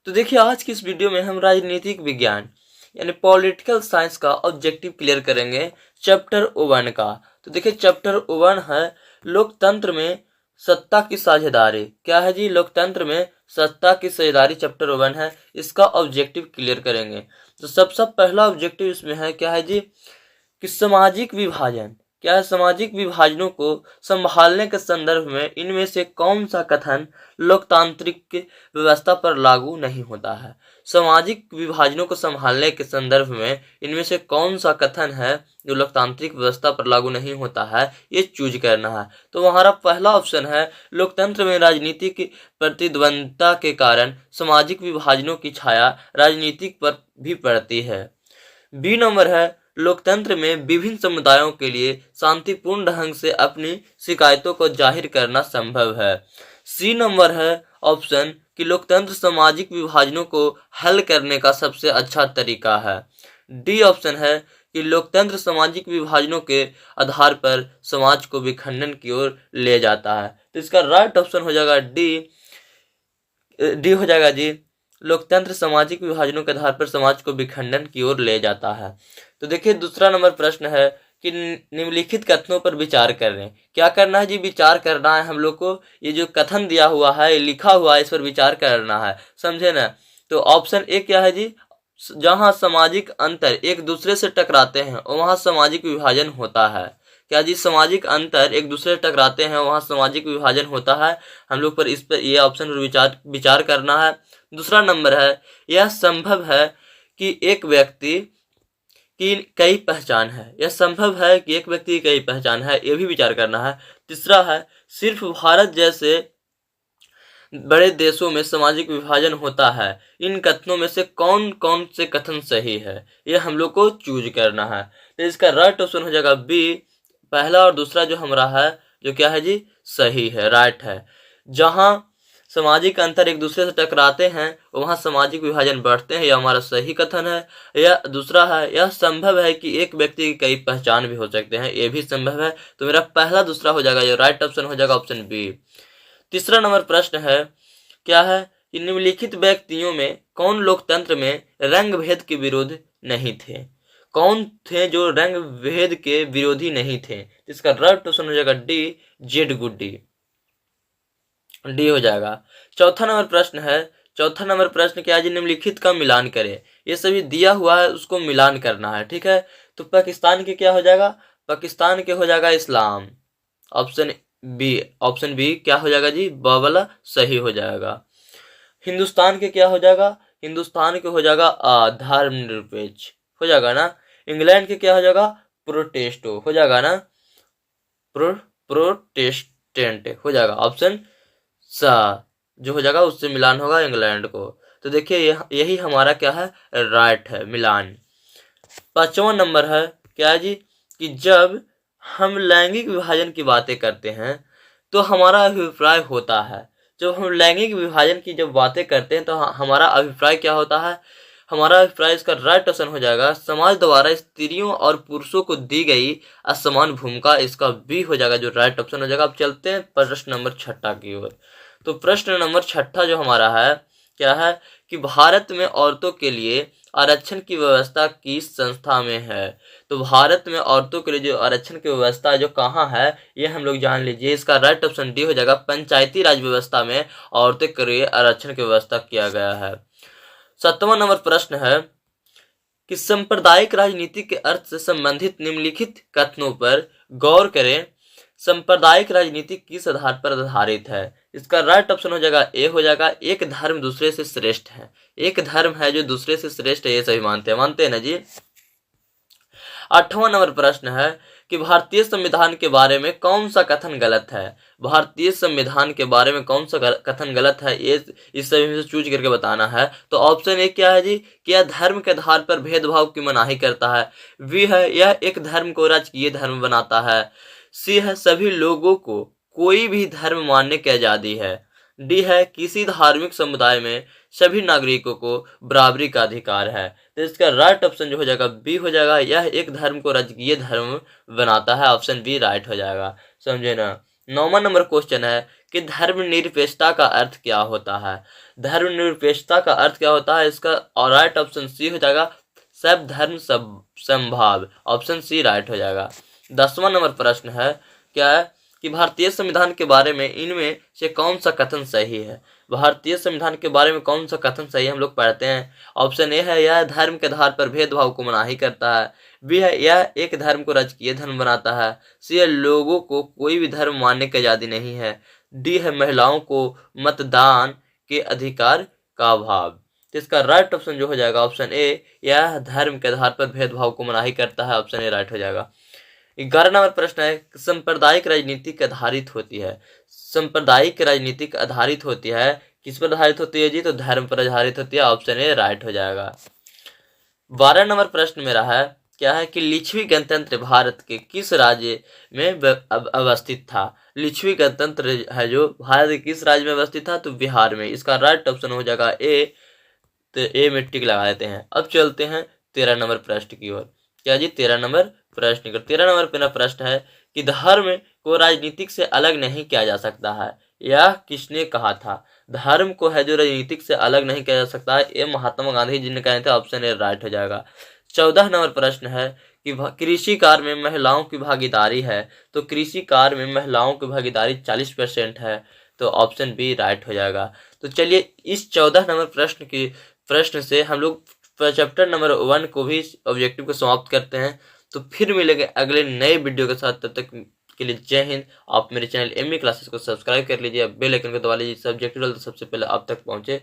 तो देखिए आज की इस वीडियो में हम राजनीतिक विज्ञान यानी पॉलिटिकल साइंस का ऑब्जेक्टिव क्लियर करेंगे चैप्टर 1 का। तो देखिए चैप्टर 1 है लोकतंत्र में सत्ता की साझेदारी। क्या है जी? लोकतंत्र में सत्ता की साझेदारी चैप्टर 1 है, इसका ऑब्जेक्टिव क्लियर करेंगे। तो सबसे पहला ऑब्जेक्टिव इसमें है क्या है जी कि सामाजिक विभाजन। क्या है? सामाजिक विभाजनों को संभालने के संदर्भ में इनमें से कौन सा कथन लोकतांत्रिक व्यवस्था पर लागू नहीं होता है। सामाजिक विभाजनों को संभालने के संदर्भ में इनमें से कौन सा कथन है जो लोकतांत्रिक व्यवस्था पर लागू नहीं होता है, ये चूज करना है। तो हमारा पहला ऑप्शन है लोकतंत्र में राजनीतिक प्रतिद्वंद्विता के कारण सामाजिक विभाजनों की छाया राजनीतिक पर भी पड़ती है। बी नंबर है लोकतंत्र में विभिन्न समुदायों के लिए शांतिपूर्ण ढंग से अपनी शिकायतों को जाहिर करना संभव है। सी नंबर है ऑप्शन कि लोकतंत्र सामाजिक विभाजनों को हल करने का सबसे अच्छा तरीका है। डी ऑप्शन है कि लोकतंत्र सामाजिक विभाजनों के आधार पर समाज को विखंडन की ओर ले जाता है। तो इसका राइट ऑप्शन हो जाएगा डी हो जाएगा जी। लोकतंत्र सामाजिक विभाजनों के आधार पर समाज को विखंडन की ओर ले जाता है। तो देखिए दूसरा नंबर प्रश्न है कि निम्नलिखित कथनों पर विचार कर रहे हैं। क्या करना है जी? विचार करना है हम लोग को। ये जो कथन दिया हुआ है, लिखा हुआ है, इस पर विचार करना है, समझे ना। तो ऑप्शन ए क्या है जी? जहां सामाजिक अंतर एक दूसरे से टकराते हैं वहां सामाजिक विभाजन होता है। क्या जी? सामाजिक अंतर एक दूसरे से टकराते हैं वहां सामाजिक विभाजन होता है। हम लोग पर इस पर ये ऑप्शन पर विचार करना है। दूसरा नंबर है यह संभव है कि एक व्यक्ति की कई पहचान है। यह संभव है कि एक व्यक्ति की कई पहचान है, यह भी विचार करना है। तीसरा है सिर्फ भारत जैसे बड़े देशों में सामाजिक विभाजन होता है। इन कथनों में से कौन कौन से कथन सही है, यह हम लोग को चूज करना है। तो इसका राइट ऑप्शन हो जाएगा बी। पहला और दूसरा जो हमारा है जो क्या है जी? सही है, राइट है। जहां सामाजिक अंतर एक दूसरे से टकराते हैं वहां सामाजिक विभाजन बढ़ते हैं, यह हमारा सही कथन है। यह दूसरा है यह संभव है कि एक व्यक्ति की कई पहचान भी हो सकते हैं, यह भी संभव है। तो मेरा पहला दूसरा हो जाएगा, जो राइट ऑप्शन हो जाएगा ऑप्शन बी। तीसरा नंबर प्रश्न है क्या है कि निम्नलिखित व्यक्तियों में कौन लोकतंत्र में रंग भेद के विरोध नहीं थे। कौन थे जो रंग भेद के विरोधी नहीं थे? इसका राइट ऑप्शन हो जाएगा डी, जेड गुड्डी। डी हो जाएगा। चौथा नंबर प्रश्न क्या है जी? निम्नलिखित का मिलान करें। ये सभी दिया हुआ है, उसको मिलान करना है, ठीक है। तो पाकिस्तान के क्या हो जाएगा? पाकिस्तान के हो जाएगा इस्लाम। ऑप्शन बी क्या हो जाएगा जी? बावला सही हो जाएगा। हिंदुस्तान के क्या हो जाएगा? हिंदुस्तान के हो जाएगा धर्मनिरपेक्ष हो जाएगा ना। इंग्लैंड के क्या हो जाएगा? प्रोटेस्टो हो जाएगा ना। प्रोटेस्टेंट हो जाएगा। ऑप्शन सा जो हो जाएगा उससे मिलान होगा इंग्लैंड को। तो देखिए यही हमारा क्या है? राइट है, मिलान। पांचवा नंबर है क्या है जी कि जब हम लैंगिक विभाजन की बातें करते हैं तो हमारा अभिप्राय होता है। जब हम लैंगिक विभाजन की जब बातें करते हैं तो हमारा अभिप्राय क्या होता है? हमारा अभिप्राय इसका राइट ऑप्शन हो जाएगा समाज द्वारा स्त्रियों और पुरुषों को दी गई असमान भूमिका। इसका बी हो जाएगा, जो राइट ऑप्शन हो जाएगा। अब चलते हैं प्रश्न नंबर 6 की ओर। तो प्रश्न नंबर 6 जो हमारा है क्या है कि भारत में औरतों के लिए आरक्षण की व्यवस्था किस संस्था में है। तो भारत में औरतों के लिए जो आरक्षण की व्यवस्था जो कहाँ है ये हम लोग जान लीजिए। इसका राइट ऑप्शन डी हो जाएगा। पंचायती राज व्यवस्था में औरतों के लिए आरक्षण की व्यवस्था किया गया है। 7वां नंबर प्रश्न है कि सांप्रदायिक राजनीति के अर्थ से संबंधित निम्नलिखित कथनों पर गौर करें। सांप्रदायिक राजनीति किस आधार पर आधारित है? इसका राइट ऑप्शन हो जाएगा ए हो जाएगा। एक धर्म दूसरे से श्रेष्ठ है। एक धर्म है जो दूसरे से श्रेष्ठ है, ये सभी मानते हैं ना जी। 8वां नंबर प्रश्न है कि भारतीय संविधान के बारे में कौन सा कथन गलत है। भारतीय संविधान के बारे में कौन सा कथन गलत है, ये इस सभी में से चूज करके बताना है। तो ऑप्शन ए क्या है जी कि यह धर्म के आधार पर भेदभाव की मनाही करता है। बी है यह एक धर्म को राजकीय धर्म बनाता है। सी है सभी लोगों को कोई भी धर्म मानने की आजादी है। डी है किसी धार्मिक समुदाय में सभी नागरिकों को बराबरी का अधिकार है। तो इसका राइट ऑप्शन जो हो जाएगा बी हो जाएगा। यह एक धर्म को राजकीय धर्म बनाता है। ऑप्शन बी राइट हो जाएगा, समझे ना। 9वां नंबर क्वेश्चन है कि धर्मनिरपेक्षता का अर्थ क्या होता है। धर्मनिरपेक्षता का अर्थ क्या होता है, इसका और राइट ऑप्शन सी हो जाएगा, सब धर्म सब समभाव, ऑप्शन सी राइट हो जाएगा। 10वां नंबर प्रश्न है, क्या है कि भारतीय संविधान के बारे में इनमें से कौन सा कथन सही है। भारतीय संविधान के बारे में कौन सा कथन सही है, हम लोग पढ़ते हैं। ऑप्शन ए है, यह धर्म के आधार पर भेदभाव को मनाही करता है। बी है, यह एक धर्म को राजकीय धर्म बनाता है। सी है, लोगों को कोई भी धर्म मानने की आजादी नहीं है। डी है, महिलाओं को मतदान के अधिकार का अभाव। तो इसका राइट ऑप्शन जो हो जाएगा ऑप्शन ए, यह धर्म के आधार पर भेदभाव को मनाही करता है, ऑप्शन ए राइट हो जाएगा। 11 नंबर प्रश्न है, सांप्रदायिक राजनीति आधारित होती है। सांप्रदायिक राजनीति आधारित होती है, किस पर आधारित होती है जी, तो धर्म पर आधारित होती है, ऑप्शन ए राइट हो जाएगा। 12 नंबर प्रश्न मेरा है, क्या है कि लिच्छवी गणतंत्र भारत के किस राज्य में अवस्थित था। लिच्छवी गणतंत्र है जो भारत के किस राज्य में अवस्थित था, तो बिहार में। इसका राइट ऑप्शन हो जाएगा ए, तो ए में टिक लगा देते हैं। अब चलते हैं 13 नंबर प्रश्न की ओर। क्या जी, 13 नंबर प्रश्न 13 नंबर मेरा प्रश्न है कि धर्म को राजनीतिक से अलग नहीं किया जा सकता है, यह किसने कहा था। धर्म को है जो राजनीतिक से अलग नहीं किया जा सकता है, ये महात्मा गांधी जी ने कहे थे, ऑप्शन ए राइट हो जाएगा। 14 नंबर प्रश्न है कि कृषि कार्य में महिलाओं की भागीदारी है, तो कृषि कार्य में महिलाओं की भागीदारी 40% है, तो ऑप्शन बी राइट हो जाएगा। तो चलिए इस 14 नंबर प्रश्न से हम लोग चैप्टर नंबर 1 को भी ऑब्जेक्टिव को समाप्त करते हैं। तो फिर मिलेंगे अगले नए वीडियो के साथ, तब तक के लिए जय हिंद। आप मेरे चैनल एमए क्लासेस को सब्सक्राइब कर लीजिए, बेल आइकन को दबा लीजिए, सब्जेक्टिव सबसे पहले आप तक पहुंचे।